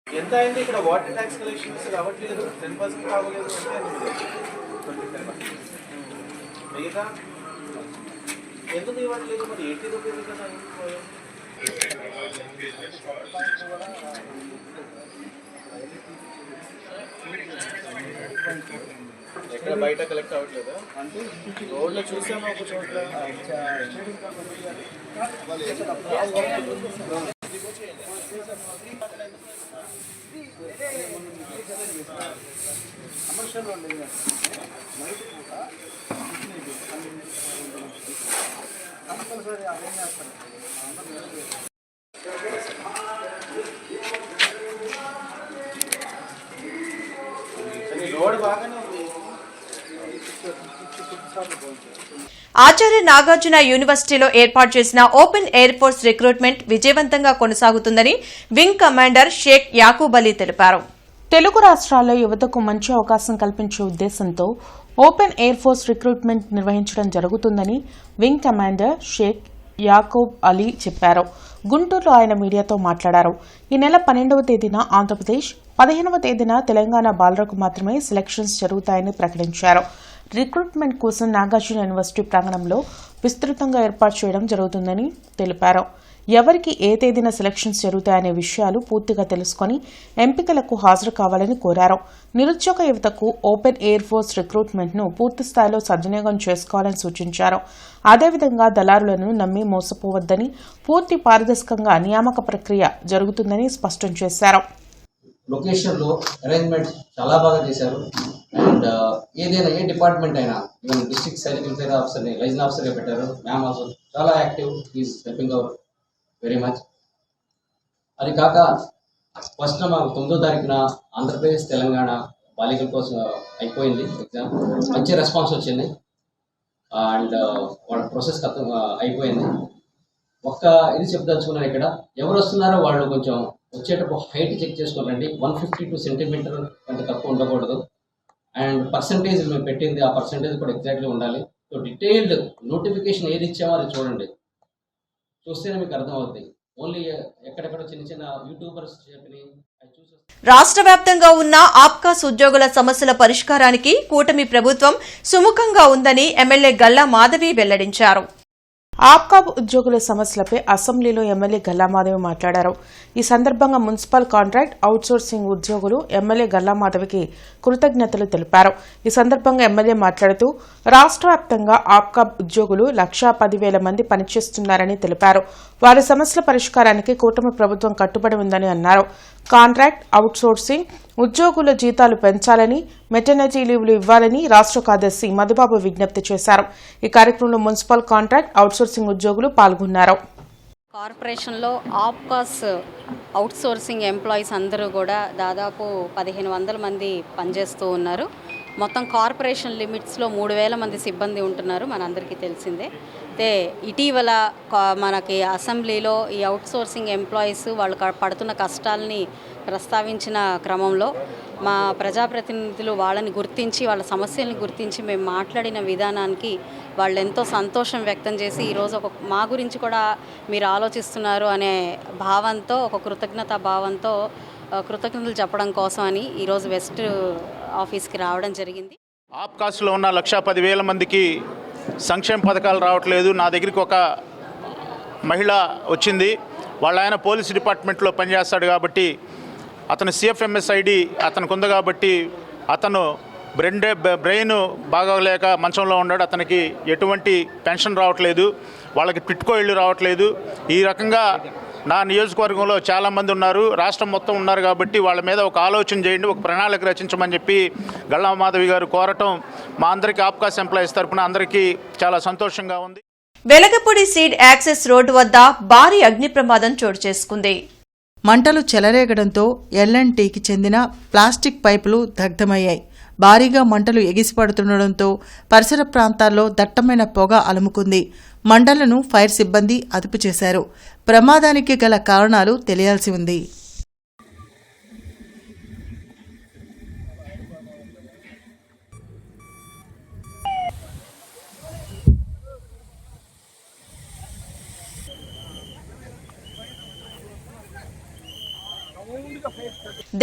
ఎంత అయింది ఇక్కడ? వాటర్ ట్యాక్స్ కలెక్షన్స్ రావట్లేదు, 10% రావలేదు. మిగతా ఎందుకు ఇవ్వట్లేదు? మరి 80 రూపీస్ కదా. ఎక్కడ బయట కలెక్ట్ అవ్వట్లేదా? రోడ్లో చూసామా ఒక చోట్ల? కమర్షియల్ ఉండేది నైట్ కూడా కంపల్సరీ అరేంజ్ చేస్తారు. లోడ్ బాగానే ఉంది. ఆచార్య నాగార్జున యూనివర్సిటీలో ఏర్పాటు చేసిన ఓపెన్ ఎయిర్ ఫోర్స్ రిక్రూట్మెంట్ విజయవంతంగా కొనసాగుతుందని వింగ్ కమాండర్ షేక్ యాకూబ్ అలీ తెలిపారు. తెలుగు రాష్ట్రాల్లో యువతకు మంచి అవకాశం కల్పించే ఉద్దేశంతో ఓపెన్ ఎయిర్ ఫోర్స్ రిక్రూట్మెంట్ నిర్వహించడం జరుగుతుందని వింగ్ కమాండర్ షేక్ యాకూబ్ అలీ చెప్పారు. గుంటూరులో ఆయన మీడియాతో మాట్లాడారు. ఈ నెల 12వ తేదీన ఆంధ్రప్రదేశ్, 15వ తేదీన తెలంగాణ బాలురకు మాత్రమే సెలక్షన్స్ జరుగుతాయని ప్రకటించారు. రిక్రూట్మెంట్ కోసం నాగార్జున యూనివర్సిటీ ప్రాంగణంలో విస్తృతంగా ఏర్పాటు చేయడం జరుగుతుందని తెలిపారు. ఎవరికి ఏ తేదీన సెలక్షన్స్ జరుగుతాయనే విషయాలు పూర్తిగా తెలుసుకుని ఎంపికలకు హాజరు కావాలని కోరారు. నిరుద్యోగ యువతకు ఓపెన్ ఎయిర్ ఫోర్స్ రిక్రూట్మెంట్ను పూర్తి స్థాయిలో సద్వినియోగం చేసుకోవాలని సూచించారు. అదేవిధంగా దళారులను నమ్మి మోసపోవద్దని, పూర్తి పారదర్శకంగా నియామక ప్రక్రియ జరుగుతుందని స్పష్టం చేశారు. లొకేషన్లో అరేంజ్మెంట్ చాలా బాగా చేశారు. అండ్ ఏదైనా ఏ డిపార్ట్మెంట్ అయినా ఈవెన్ డిస్ట్రిక్ట్ సెక్రటరీ ఆఫీసర్ని లైజన్ ఆఫీసర్గా పెట్టారు. మ్యామ్ ఆల్సో చాలా active, is helping hour very much. అది కాక ఫస్ట్ మాకు 9వ తారీఖున ఆంధ్రప్రదేశ్ తెలంగాణ బాలికల కోసం అయిపోయింది ఎగ్జామ్. మంచి రెస్పాన్స్ వచ్చింది అండ్ వాళ్ళ ప్రాసెస్ అయిపోయింది. ఒక్క ఇది చెప్పదలుచుకున్నాను, ఇక్కడ ఎవరు వస్తున్నారో వాళ్ళు కొంచెం వచ్చేటప్పుడు హైట్ చెక్ చేసుకోరండి. 152 సెంటీమీటర్ కంటే తక్కువ ఉండకూడదు. అండ్ పర్సంటేజ్ మేము పెట్టింది, ఆ పర్సంటేజ్ కూడా ఎగ్జాక్ట్లీ ఉండాలి. సో డీటెయిల్డ్ నోటిఫికేషన్ ఏది ఇచ్చామో అది చూడండి, చూస్తేనే మీకు అర్థమవుతుంది. ఓన్లీ ఎక్కడెక్కడ చిన్న చిన్న యూట్యూబర్స్ చెప్పి రాష్ట్ర వ్యాప్తంగా ఉన్న ఆప్కాస్ ఉద్యోగుల సమస్యల పరిష్కారానికి కూటమి ప్రభుత్వం సుముఖంగా ఉందని ఎమ్మెల్యే గల్లా మాధవి వెల్లడించారు. ఆప్కాబ్ ఉద్యోగుల సమస్యలపై అసెంబ్లీలో ఎమ్మెల్యే గల్లామాధవి మాట్లాడారు. ఈ సందర్భంగా మున్సిపల్ కాంట్రాక్ట్ అవుట్సోర్సింగ్ ఉద్యోగులు ఎమ్మెల్యే గల్లామాధవికి కృతజ్ఞతలు తెలిపారు. ఈ సందర్భంగా ఎమ్మెల్యే మాట్లాడుతూ రాష్ట్ర వ్యాప్తంగా ఆప్కాబ్ ఉద్యోగులు 1,10,000 మంది పనిచేస్తున్నారని తెలిపారు. వారి సమస్యల పరిష్కారానికి కూటమి ప్రభుత్వం కట్టుబడి ఉందని అన్నారు. కాంట్రాక్ట్ అవుట్సోర్సింగ్ ఉద్యోగుల జీతాలు పెంచాలని, మెటర్నిటీ లీవ్లు ఇవ్వాలని రాష్ట్ర కార్యదర్శి మధుబాబు విజ్ఞప్తి చేశారు. ఈ కార్యక్రమంలో మున్సిపల్ కాంట్రాక్ట్ అవుట్సోర్సింగ్ ఉద్యోగులు పాల్గొన్నారు. కార్పొరేషన్లో ఆప్కాస్ అవుట్సోర్సింగ్ ఎంప్లాయీస్ అందరూ కూడా దాదాపు 1,500 మంది పనిచేస్తూ ఉన్నారు. మొత్తం కార్పొరేషన్ లిమిట్స్లో 3,000 మంది సిబ్బంది ఉంటున్నారు, మనందరికీ తెలిసిందే. అయితే ఇటీవల మనకి అసెంబ్లీలో ఈ అవుట్సోర్సింగ్ ఎంప్లాయీస్ వాళ్ళు పడుతున్న కష్టాలని ప్రస్తావించిన క్రమంలో మా ప్రజాప్రతినిధులు వాళ్ళని గుర్తించి, వాళ్ళ సమస్యలను గుర్తించి మేము మాట్లాడిన విధానానికి వాళ్ళు ఎంతో సంతోషం వ్యక్తం చేసి ఈరోజు మా గురించి కూడా మీరు ఆలోచిస్తున్నారు అనే భావంతో, ఒక కృతజ్ఞతా భావంతో కృతజ్ఞతలు చెప్పడం కోసం అని ఈరోజు వెస్ట్ ఆఫీస్కి రావడం జరిగింది. ఆప్కాస్లో ఉన్న 1,10,000 మందికి సంక్షేమ పథకాలు రావట్లేదు. నా దగ్గరికి ఒక మహిళ వచ్చింది. వాళ్ళ ఆయన పోలీస్ డిపార్ట్మెంట్లో పనిచేస్తాడు కాబట్టి అతను సిఎఫ్ఎంఎస్ ఐడి అతనికి ఉంది కాబట్టి అతను బ్రెయిన్ బాగోలేక మంచంలో ఉన్నాడు. అతనికి ఎటువంటి పెన్షన్ రావట్లేదు, వాళ్ళకి టిట్కో ఇళ్ళు రావట్లేదు. ఈ రకంగా నా నియోజకవర్గంలో చాలామంది ఉన్నారు, రాష్ట్రం మొత్తం ఉన్నారు కాబట్టి వాళ్ళ మీద ఒక ఆలోచన చేయండి, ఒక ప్రణాళిక రచించమని చెప్పి గల్లా మాధవి గారు కోరటం మా అందరికీ ఆప్కాస్ ఎంప్లాయీస్ తరఫున అందరికీ చాలా సంతోషంగా ఉంది. వెలగపూడి సీడ్ యాక్సెస్ రోడ్డు వద్ద భారీ అగ్ని ప్రమాదం చోటు చేసుకుంది. మంటలు చెలరేగడంతో ఎల్ఎన్టీకి చెందిన ప్లాస్టిక్ పైపులు దగ్ధమయ్యాయి. భారీగా మంటలు ఎగిసిపడుతుండటంతో పరిసర ప్రాంతాల్లో దట్టమైన పొగ అలుముకుంది. మంటలను ఫైర్ సిబ్బంది అదుపు చేశారు. ప్రమాదానికి గల కారణాలు తెలియాల్సి ఉంది.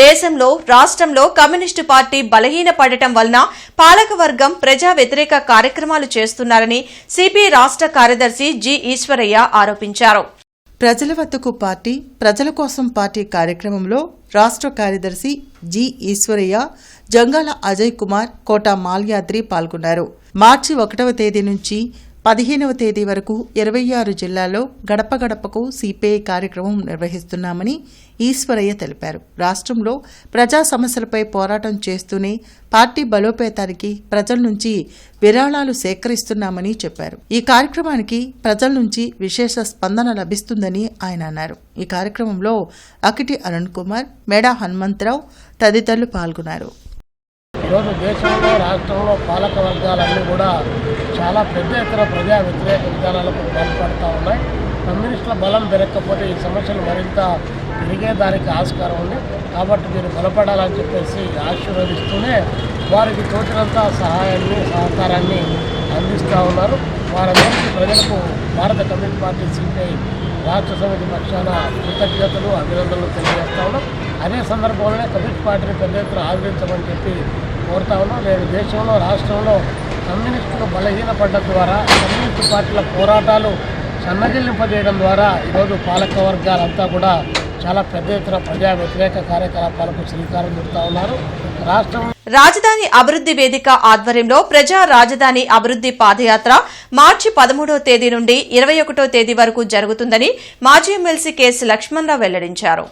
దేశంలో, రాష్ట్రంలో కమ్యూనిస్టు పార్టీ బలహీనపడటం వలన పాలకవర్గం ప్రజా వ్యతిరేక కార్యక్రమాలు చేస్తున్నారని సిపిఐ రాష్ట్ర కార్యదర్శి జి ఈశ్వరయ్య ఆరోపించారు. ప్రజల వద్దకు పార్టీ, ప్రజల కోసం పార్టీ కార్యక్రమంలో రాష్ట్ర కార్యదర్శి జి ఈశ్వరయ్య, జంగాల అజయ్ కుమార్, కోట మాల్యాద్రి పాల్గొన్నారు. మార్చి 1వ తేదీ నుంచి 15వ తేదీ వరకు 26 జిల్లాల్లో గడప గడపకు సిపిఐ కార్యక్రమం నిర్వహిస్తున్నామని ఈశ్వరయ్య తెలిపారు. రాష్ట్రంలో ప్రజా సమస్యలపై పోరాటం చేస్తూనే పార్టీ బలోపేతానికి ప్రజల నుంచి విరాళాలు సేకరిస్తున్నామని చెప్పారు. ఈ కార్యక్రమానికి ప్రజల నుంచి విశేష స్పందన లభిస్తుందని ఆయన అన్నారు. ఈ కార్యక్రమంలో అకిటి అరుణ్ కుమార్, మేడా హనుమంతరావు తదితరులు పాల్గొన్నారు. ఈరోజు దేశంలో రాష్ట్రంలో పాలక వర్గాలన్నీ కూడా చాలా పెద్ద ఎత్తున ప్రజా వ్యతిరేక విధానాలకు పాల్పడుతూ ఉన్నాయి. కమ్యూనిస్టుల బలం పెరగకపోతే ఈ సమస్యలు మరింత పెరిగేదానికి ఆస్కారం ఉంది. కాబట్టి మీరు బలపడాలని చెప్పేసి ఆశీర్వదిస్తూనే వారికి తోచినంత సహాయాన్ని సహకారాన్ని అందిస్తూ ఉన్నారు. వారందరికీ ప్రజలకు భారత కమ్యూనిస్ట్ పార్టీ సిపిఐ రాష్ట్ర సమితి పక్షాన కృతజ్ఞతలు అభినందనలు తెలియజేస్తా ఉన్నాం. అదే సందర్భంలోనే కమ్యూనిస్ట్ పార్టీని పెద్ద ఎత్తున ఆదరించమని చెప్పి కోరుతా ఉన్నాం. నేను దేశంలో రాష్ట్రంలో కమ్యూనిస్టులు బలహీనపడ్డం ద్వారా కమ్యూనిస్టు పార్టీల పోరాటాలు సన్నగిల్లింపజేయడం ద్వారా ఈరోజు పాలక వర్గాలంతా కూడా చాలా పెద్ద ఎత్తున ప్రజా వ్యతిరేక కార్యకలాపాలకు శ్రీకారం చుడతా ఉన్నారు. రాజధాని అభివృద్ది వేదిక ఆధ్వర్యంలో ప్రజా రాజధాని అభివృద్ది పాదయాత్ర మార్చి 13వ తేదీ నుండి 21వ తేదీ వరకు జరుగుతుందని మాజీ ఎమ్మెల్సీ కెఎస్ లక్ష్మణరావు వెల్లడించారు.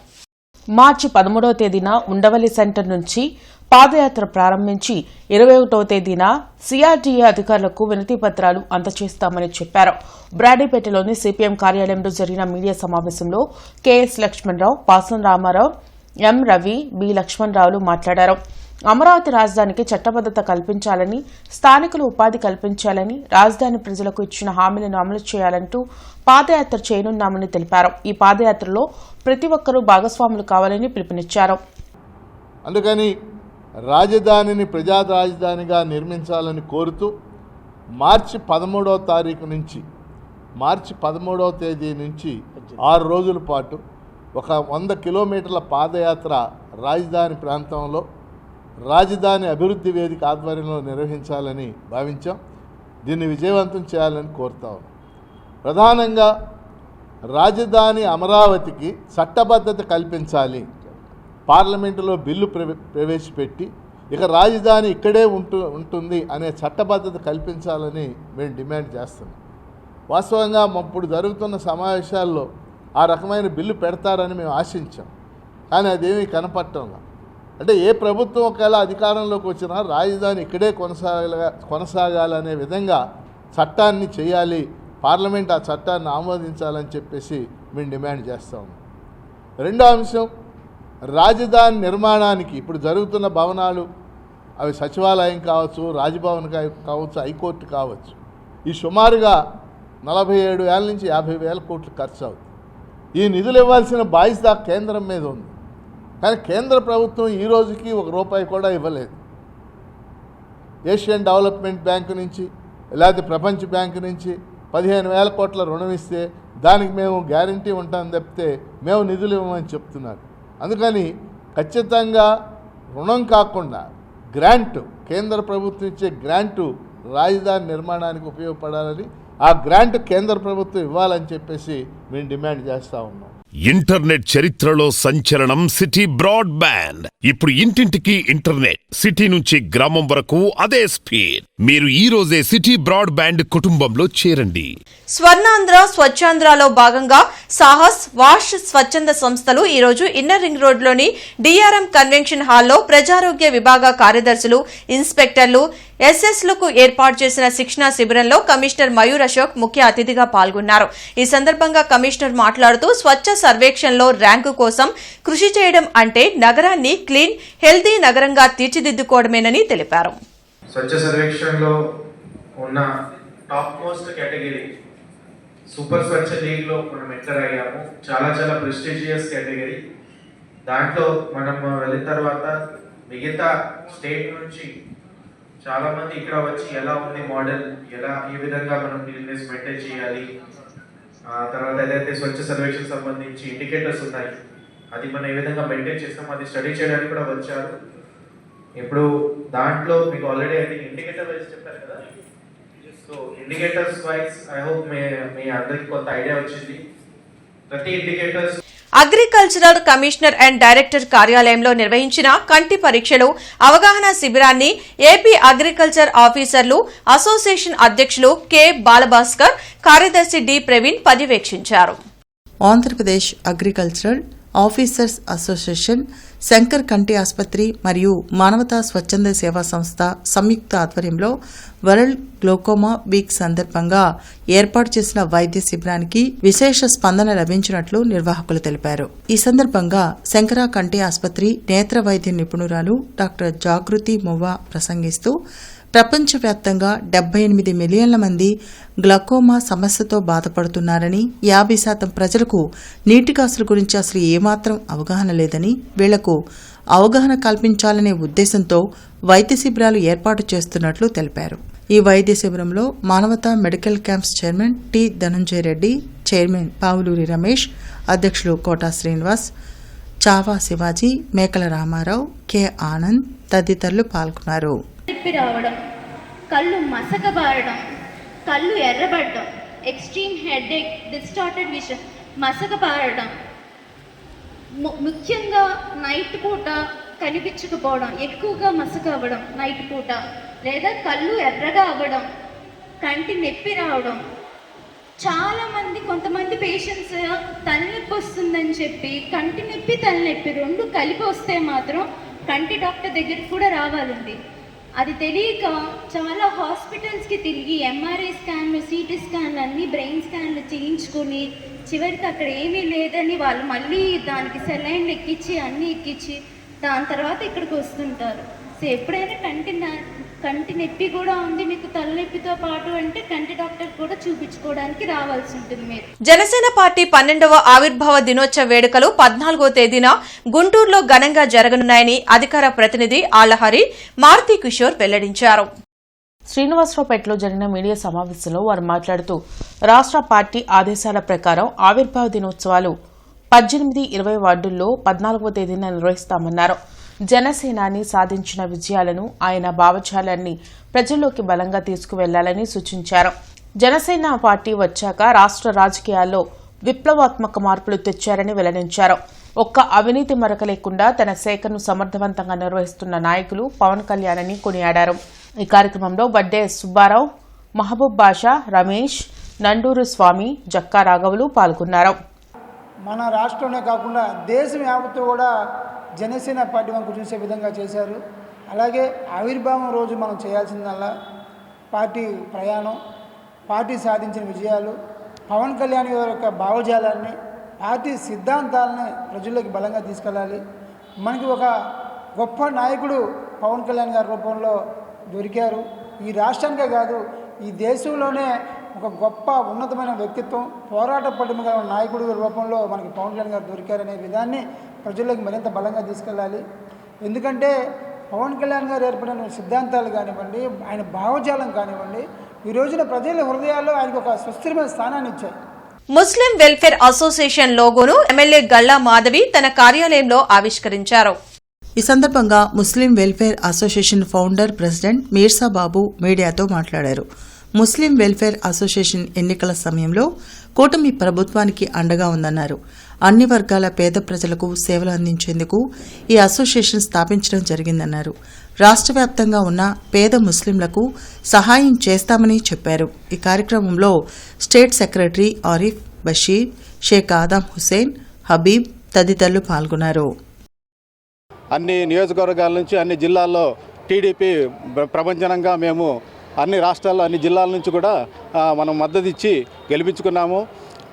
మార్చి 13వ తేదీన ఉండవల్లి సెంటర్ నుంచి పాదయాత్ర ప్రారంభించి 21వ తేదీన సిఆర్డీఏ అధికారులకు వినతి పత్రాలు అందజేస్తామని చెప్పారు. బ్రాడీపేటలోని సిపిఎం కార్యాలయంలో జరిగిన మీడియా సమావేశంలో కెఎస్ లక్ష్మణరావు, పాసం రామారావు, ఎం రవి, బి లక్ష్మణరావులు మాట్లాడారు. అమరావతి రాజధానికి చట్టబద్దత కల్పించాలని, స్థానికులు ఉపాధి కల్పించాలని, రాజధాని ప్రజలకు ఇచ్చిన హామీలను అమలు చేయాలంటూ పాదయాత్ర చేయనున్నామని తెలిపారు. ఈ పాదయాత్రలో ప్రతి ఒక్కరూ భాగస్వాములు కావాలని పిలుపునిచ్చారు. అందుకని రాజధానిని ప్రజా రాజధానిగా నిర్మించాలని కోరుతూ మార్చి 13వ తారీఖు నుంచి మార్చి 13వ తేదీ నుంచి 6 రోజుల పాటు ఒక 100 కిలోమీటర్ల పాదయాత్ర రాజధాని ప్రాంతంలో రాజధాని అభివృద్ధి వేదిక ఆధ్వర్యంలో నిర్వహించాలని భావించాం. దీన్ని విజయవంతం చేయాలని కోరుతా ఉన్నాం. ప్రధానంగా రాజధాని అమరావతికి చట్టబద్ధత కల్పించాలి. పార్లమెంటులో బిల్లు ప్రవేశపెట్టి ఇక రాజధాని ఇక్కడే ఉంటుంది అనే చట్టబద్ధత కల్పించాలని మేము డిమాండ్ చేస్తున్నాం. వాస్తవంగా ఇప్పుడు జరుగుతున్న సమావేశాల్లో ఆ రకమైన బిల్లు పెడతారని మేము ఆశించాం. కానీ అదేమీ కనపడటంలా. అంటే ఏ ప్రభుత్వం ఒకవేళ అధికారంలోకి వచ్చినా రాజధాని ఇక్కడే కొనసాగాలనే విధంగా చట్టాన్ని చేయాలి, పార్లమెంట్ ఆ చట్టాన్ని ఆమోదించాలని చెప్పేసి మేము డిమాండ్ చేస్తా ఉన్నాం. రెండో అంశం, రాజధాని నిర్మాణానికి ఇప్పుడు జరుగుతున్న భవనాలు అవి సచివాలయం కావచ్చు, రాజ్భవన్ కావచ్చు, హైకోర్టు కావచ్చు, ఈ సుమారుగా 47 ఏళ్ళ నుంచి 50,000 కోట్లు ఖర్చు అవుతుంది. ఈ నిధులు ఇవ్వాల్సిన బాధ్యత కేంద్రం మీద ఉంది. కానీ కేంద్ర ప్రభుత్వం ఈ రోజుకి ₹1 కూడా ఇవ్వలేదు. ఏషియన్ డెవలప్మెంట్ బ్యాంకు నుంచి లేకపోతే ప్రపంచ బ్యాంకు నుంచి 15,000 కోట్ల రుణం ఇస్తే దానికి మేము గ్యారంటీ ఉంటామని తప్పితే మేము నిధులు ఇవ్వమని చెప్తున్నారు. అందుకని ఖచ్చితంగా రుణం కాకుండా గ్రాంటు, కేంద్ర ప్రభుత్వం ఇచ్చే గ్రాంటు రాజధాని నిర్మాణానికి ఉపయోగపడాలని, ఆ గ్రాంట్ కేంద్ర ప్రభుత్వం ఇవ్వాలని చెప్పేసి మేము డిమాండ్ చేస్తూ ఉన్నాం. ఇంటర్నెట్ చరిత్రలో సంచలనం సిటీ బ్రాడ్బ్యాండ్. ఇప్పుడు ఇంటింటికి ఇంటర్నెట్, సిటీ నుంచి గ్రామం వరకు అదే స్పీడ్. మీరు ఈ రోజే సిటీ బ్రాడ్బ్యాండ్ కుటుంబంలో చేరండి. స్వర్ణాంధ్ర స్వచ్ఛాంధ్రలో భాగంగా సాహస్ వాష్ స్వచ్ఛంద సంస్థలు ఈ రోజు ఇన్నర్ రింగ్ రోడ్లోని డిఆర్ఎం కన్వెన్షన్ హాల్లో ప్రజారోగ్య విభాగ కార్యదర్శులు, ఇన్స్పెక్టర్లు, ఎస్ఎస్లకు ఏర్పాటు చేసిన శిక్షణా శిబిరంలో కమిషనర్ మయూర్ అశోక్ ముఖ్య అతిథిగా పాల్గొన్నారు. ఈ సందర్భంగా కమిషనర్ మాట్లాడుతూ స్వచ్ఛ సర్వేక్షణలో ర్యాంకు కోసం కృషి చేయడం అంటే నగరాన్ని క్లీన్, హెల్తీ నగరంగా తీర్చిదిద్దుకోవడమేనని తెలిపారు. స్వచ్ఛ సర్వేక్షణలో ఉన్న టాప్ మోస్ట్ కేటగిరీ సూపర్ స్వచ్ఛ లీగ్ లో మనం ఎంటర్ అయ్యాము. చాలా చాలా ప్రెస్టీజియస్ కేటగిరీ. దాంట్లో మనం వెళ్ళిన తర్వాత మిగతా స్టేట్ నుంచి చాలా మంది ఇక్కడ వచ్చి ఎలా ఉంది మోడల్, ఏ విధంగా మనం బిజినెస్ మెయింటైన్ చేయాలి, తర్వాత ఏదైతే స్వచ్ఛ సర్వేక్షణ సంబంధించి ఇండికేటర్స్ ఉన్నాయి అది మనం ఏ విధంగా మెయింటైన్ చేస్తాం అది స్టడీ చేయడానికి కూడా వచ్చారు. ఇప్పుడు దాంట్లో మీకు already I think indicator wise చెప్పారు కదా. So indicators wise I hope మీ అందరికి కొంత ఐడియా వచ్చింది. ప్రతి indicators agricultural commissioner and director కార్యాలయంలో నిర్వహించిన కంటి పరీక్షలు, అవగాహన శిబిరాన్ని ఏపీ అగ్రికల్చర్ ఆఫీసర్లు అసోసియేషన్ అధ్యక్షులు కె బాలభాస్కర్, కార్యదర్శి డి ప్రవీణ్ పర్యవేక్షించారు. Andhra Pradesh agricultural officers association, Shankar కంటి ఆసుపత్రి మరియు మానవతా స్వచ్ఛంద సేవా సంస్థ సంయుక్త ఆధ్వర్యంలో వరల్డ్ గ్లోకోమా వీక్ సందర్భంగా ఏర్పాటు చేసిన వైద్య శిబిరానికి విశేష స్పందన లభించినట్లు నిర్వాహకులు తెలిపారు. ఈ సందర్భంగా శంకర కంటి ఆసుపత్రి నేత్ర వైద్య నిపుణురాలు డాక్టర్ జాగృతి మువ్వా ప్రసంగిస్తూ ప్రపంచవ్యాప్తంగా 78 మిలియన్ల మంది గ్లకోమా సమస్యతో బాధపడుతున్నారని, 50% ప్రజలకు నీటి గాసుల గురించి అసలు ఏమాత్రం అవగాహన లేదని, వీళ్లకు అవగాహన కల్పించాలనే ఉద్దేశంతో వైద్య శిబిరాలు ఏర్పాటు చేస్తున్నట్లు తెలిపారు. ఈ వైద్య శిబిరంలో మానవతా medical camps chairman T Dhananjaya Reddy, chairman Pavuluri Ramesh, అధ్యక్షులు కోటా శ్రీనివాస్, చావా శివాజీ, మేకల రామారావు, కె ఆనంద్ తదితరులు పాల్గొన్నారు. రావడం, కళ్ళు మసకబారడం, కళ్ళు ఎర్రబడడం, ఎక్స్ట్రీమ్ హెడేక్, డిస్టార్టెడ్ విజన్, మసకబారడం, ముఖ్యంగా నైట్ పూట కనిపించకపోవడం, ఎక్కువగా మసక అవ్వడం నైట్ పూట, లేదా కళ్ళు ఎర్రగా అవ్వడం, కంటి నొప్పి రావడం. చాలామంది కొంతమంది పేషెంట్స్ తలనొప్పి వస్తుందని చెప్పి కంటి నొప్పి తలనొప్పి రెండు కలిపి వస్తే మాత్రం కంటి డాక్టర్ దగ్గరికి కూడా రావాలండి. అది తెలియక చాలా హాస్పిటల్స్కి తిరిగి ఎంఆర్ఐ స్కాన్లు, సిటీ స్కాన్లు, అన్నీ బ్రెయిన్ స్కాన్లు చేయించుకొని చివరికి అక్కడ ఏమీ లేదని వాళ్ళు మళ్ళీ దానికి సెలైన్లు ఎక్కించి అన్నీ ఎక్కించి దాని తర్వాత ఇక్కడికి వస్తుంటారు. సో ఎప్పుడైనా కంటి నొప్పి కూడా ఉంది మీకు తలనొప్పితో పాటు అంటే కంటి డాక్టర్ కూడా చూపించుకోవడానికి రావాల్సి ఉంటుంది. మీరు జనసేన పార్టీ 12వ ఆవిర్భావ దినోత్సవ వేడుకలు 14వ తేదీన గుంటూరులో ఘనంగా జరగనున్నాయని అధికార ప్రతినిధి ఆళ్లహరి మారుతి కిషోర్ వెల్లడించారు. శ్రీనివాసరావుపేటలో జరిగిన మీడియా సమావేశంలో వారు మాట్లాడుతూ రాష్ట్ర పార్టీ ఆదేశాల ప్రకారం ఆవిర్భావ దినోత్సవాలు 18, 20 వార్డుల్లో 14వ తేదీన నిర్వహిస్తామన్నారు. జనసేనాని సాధించిన విజయాలను, ఆయన భావజాలాన్ని ప్రజల్లోకి బలంగా తీసుకువెళ్లాలని సూచించారు. జనసేన పార్టీ వచ్చాక రాష్ట్ర రాజకీయాల్లో విప్లవాత్మక మార్పులు తెచ్చారని వెల్లడించారు. ఒక్క అవినీతి మరక లేకుండా తన శాఖను సమర్థవంతంగా నిర్వహిస్తున్న నాయకులు పవన్ కళ్యాణ్ అని కొనియాడారు. ఈ కార్యక్రమంలో వడ్డే సుబ్బారావు, మహబూబ్ బాషా, రమేష్, నండూరు స్వామి, జక్కా రాఘవులు పాల్గొన్నారు. మన రాష్ట్రంలో కాకుండా దేశం యావత్తు కూడా జనసేన పార్టీ మనకు చూసే విధంగా చేశారు. అలాగే ఆవిర్భావం రోజు మనం చేయాల్సిందల్లా పార్టీ ప్రయాణం, పార్టీ సాధించిన విజయాలు, పవన్ కళ్యాణ్ గారి యొక్క భావజాలాన్ని, పార్టీ సిద్ధాంతాలని ప్రజల్లోకి బలంగా తీసుకెళ్ళాలి. మనకి ఒక గొప్ప నాయకుడు పవన్ కళ్యాణ్ గారి రూపంలో దొరికారు. ఈ రాష్ట్రానికే కాదు ఈ దేశంలోనే ఒక గొప్ప ఉన్నతమైన వ్యక్తిత్వం, పోరాట పటిమ గల నాయకుడు రూపంలో మనకి పవన్ కళ్యాణ్ గారు దొరికారనే విధాన్ని ప్రజల్లోకి మరింత బలంగా తీసుకెళ్ళాలి. ఎందుకంటే పవన్ కళ్యాణ్ గారు ఏర్పడిన సిద్ధాంతాలు కానివ్వండి, ఆయన భావజాలం కానివ్వండి, ఈ రోజున ప్రజల హృదయాల్లో ఆయనకు ఒక సుస్థిరమైన స్థానాన్ని ఇచ్చాయి. ముస్లిం వెల్ఫేర్ అసోసియేషన్ లోగోను ఎమ్మెల్యే గల్లా మాధవి తన కార్యాలయంలో ఆవిష్కరించారు. ఈ సందర్భంగా Muslim welfare association founder, president Mirza Babu మీడియాతో మాట్లాడారు. ముస్లిం వెల్ఫేర్ అసోసియేషన్ ఎన్నికల సమయంలో కూటమి ప్రభుత్వానికి అండగా ఉందన్నారు. అన్ని వర్గాల పేద ప్రజలకు సేవలు అందించేందుకు ఈ అసోసియేషన్ స్థాపించడం జరిగిందన్నారు. రాష్ట్ర వ్యాప్తంగా ఉన్న పేద ముస్లింలకు సహాయం చేస్తామని చెప్పారు. ఈ కార్యక్రమంలో స్టేట్ సెక్రటరీ ఆరిఫ్, బషీర్, షేక్ ఆదం హుసేన్, హబీబ్ తదితరులు పాల్గొన్నారు. అన్ని నియోజకవర్గాల నుంచి, అన్ని జిల్లాల్లో టీడీపీ ప్రపంచనంగా మేము అన్ని రాష్ట్రాల్లో, అన్ని జిల్లాల నుంచి కూడా మనం మద్దతు ఇచ్చి గెలిపించుకున్నాము.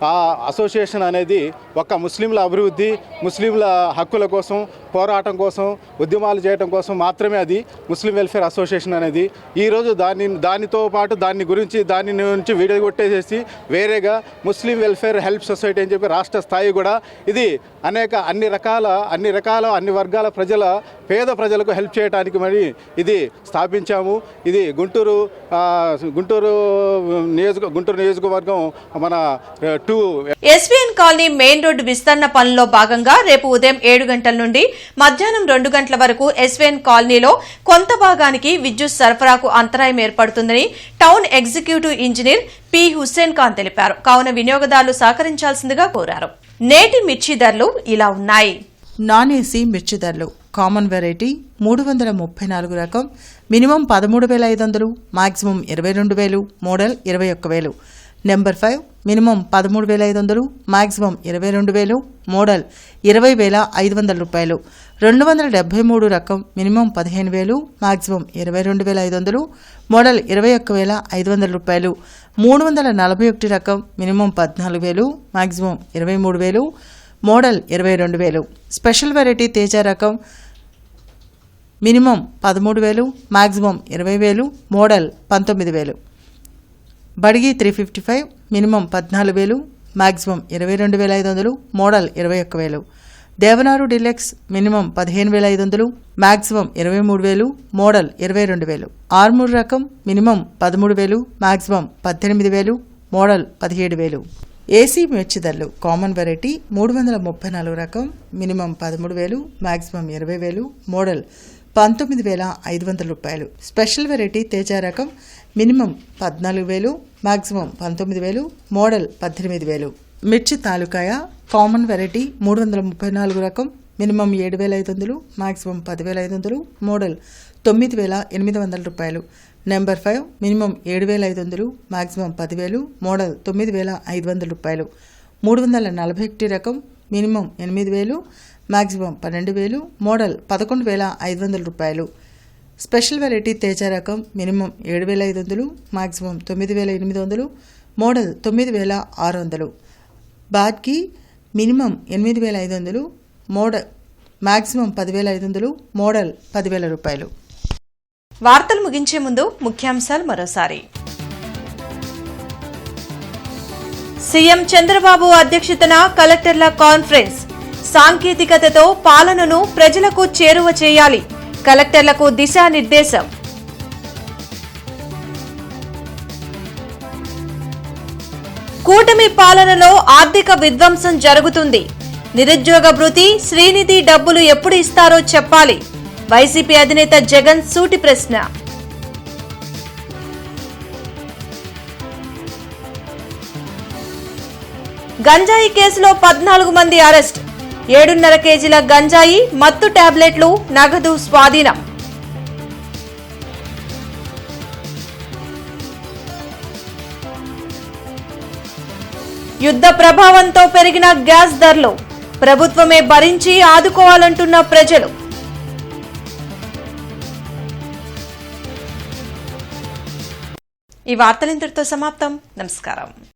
ఆ అసోసియేషన్ అనేది ఒక ముస్లింల అభివృద్ధి, ముస్లింల హక్కుల కోసం, పోరాటం కోసం, ఉద్యమాలు చేయడం కోసం మాత్రమే అది ముస్లిం వెల్ఫేర్ అసోసియేషన్ అనేది. ఈరోజు దానితో పాటు దాని నుంచి విడగొట్టేసేసి వేరేగా ముస్లిం వెల్ఫేర్ హెల్ప్ సొసైటీ అని చెప్పి రాష్ట్ర స్థాయి కూడా ఇది అన్ని రకాల అన్ని వర్గాల పేద ప్రజలకు హెల్ప్ చేయడానికి మరి ఇది స్థాపించాము. ఇది గుంటూరు నియోజకవర్గం మన ఎస్వీఎన్ కాలనీ మెయిన్ రోడ్డు విస్తరణ పనుల్లో భాగంగా రేపు ఉదయం 7 గంటల నుండి మధ్యాహ్నం 2 గంటల వరకు ఎస్వీఎన్ కాలనీలో కొంత భాగానికి విద్యుత్ సరఫరాకు అంతరాయం ఏర్పడుతుందని town executive engineer P Hussain Khan తెలిపారు. కావున వినియోగదారులు సహకరించాల్సిందిగా కోరారు. నేటి మిర్చి ధరలు ఇలా ఉన్నాయి. నాన్ ఏసీ మిర్చి ధరలు: కామన్ వెరైటీ 334 రకం minimum 13,500, maximum 22,000, model 21,000. Number 5 minimum 13,500, maximum 22,000, model 20,500 రూపాయలు. 273 రకం మినిమం 15,000, మాక్సిమం 22,500, మోడల్ 21,500 రూపాయలు. 341 రకం minimum 14,000, maximum 23,000, model 22,000. Special variety Teja రకం minimum 13,000, maximum 20,000, model 19,000. Badigi 355 minimum 14,000, maximum 22,500, model 21,000. Devanur deluxe minimum 15,500, maximum 23,000, model 22,000. Armoor రకం మినిమం 13,000, మాక్సిమం 18,000, మోడల్ 17,000. ఏసీ మిర్చిదల్లు common variety 334 రకం minimum 13,000, maximum 20,000, model 19,500 రూపాయలు. Special variety Teja రకం మినిమం 14,000, మాక్సిమం 19,000, మోడల్ 18,000. మిర్చి తాలూకాయ common variety 334 రకం minimum 7,500, maximum 10,500, model 9,800 రూపాయలు. Number 5 minimum 7,500, maximum 10,000, model 9,500 రూపాయలు. 341 రకం మినిమం 8,000, మాక్సిమం 12,000, మోడల్ 11,500 రూపాయలు. స్పెషల్ వెరైటీ తేజ రకం minimum 7,500, maximum 9,800, model 9,600. Badki minimum 8,500, model maximum 10,500, model 10,000 రూపాయలు. వార్తలు ముగించే ముందు ముఖ్యాంశాలు మరోసారి. సీఎం చంద్రబాబు అధ్యక్షతన కలెక్టర్ల కాన్ఫరెన్స్. సాంకేతికతతో పాలనను ప్రజలకు చేరువ చేయాలి. కలెక్టర్లకు దిశానిర్దేశం. కూటమి పాలనలో ఆర్థిక విధ్వంసం జరుగుతుంది. నిరుద్యోగ భృతి, శ్రీనిధి డబ్బులు ఎప్పుడు ఇస్తారో చెప్పాలి. వైసీపీ అధినేత జగన్ సూటి ప్రశ్న. గంజాయి కేసులో 14 మంది అరెస్ట్. 7.5 కేజీల గంజాయి, మత్తు టాబ్లెట్లు, నగదు స్వాధీనం. యుద్ధ ప్రభావంతో పెరిగిన గ్యాస్ ధరలు. ప్రభుత్వమే భరించి ఆదుకోవాలంటున్న ప్రజలు. ఈ వార్తలు ఇంతటితో సమాప్తం. నమస్కారం.